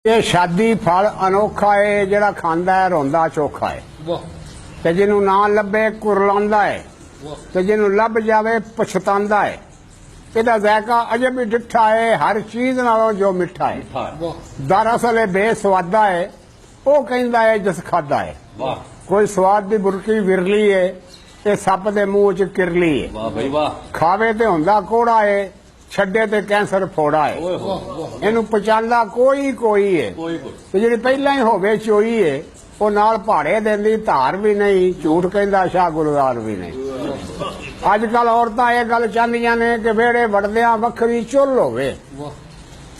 ये शादी फल अनोखा है जिहड़ा खांदा है रोंदा चोखा है ते जिन्हों ना लभे कुरलांदा है ते जिन्हों लभ जावे पछतांदा है। इहदा जायका अजे भी डिठा है हर चीज नालों जो मिठा है। दरअसल ये बेस्वादा है वो कहंदा है जिस खादा है। कोई स्वाद दी बुरकी विरली है ये सप दे मुंह च किरली है। खावे ते हुंदा कोड़ा है छड्डे ते कैंसर फोड़ा है। इनू पचांदा कोई कोई है जी पहला ही होवे चोई है वो नाल पहाड़े देंदी धार भी नहीं झूठ कहंदा शाह गुलजार भी नहीं। अजकल औरतां ये गल चाहदियां ने कि वेड़े वड़दियां वखरी चुल होवे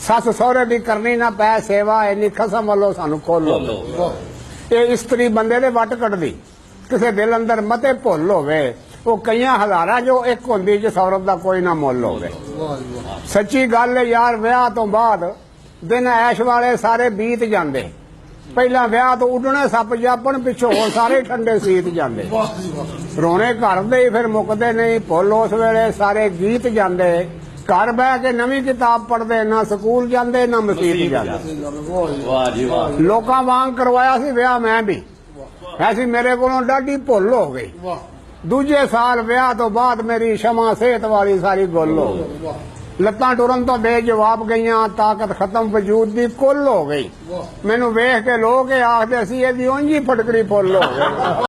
सस सहुरे दी करनी ना पै सेवा इन्नी खसम वालों सानू खोल ये स्त्री बंदे दे वट कटदी किसे दिल अंदर मते भुल होवे वो कई हजारा जो एक होंदी जिस औरत का कोई ना मुल होवे। सच्ची गल है यार विआह तो बाद दिन ऐश वाले सारे बीत जांदे। पहला विआह तो उडने सप जापन पिछों सारे ठंडे सीत जांदे। रोने घर दे फिर मुकदे नहीं भुल उस वेले सारे गीत जांदे। घर बह के नवी किताब पढ़ते ना स्कूल जांदे ना मसीत जांदे। लोकां वांग करवाया सी विआह मैं भी ऐसी मेरे कोलों डाढी भुल हो गई। दूजे साल विआह तो बाद मेरी क्षमा सेहत वाली सारी गुल हो गई। लत्तां टुरन तो बेजवाब गईयां ताकत खत्म वजूद दी कुल हो गई। मैनू वेख के लोग आखदे सी इहदी उंज ही फटकरी फुल हो गई।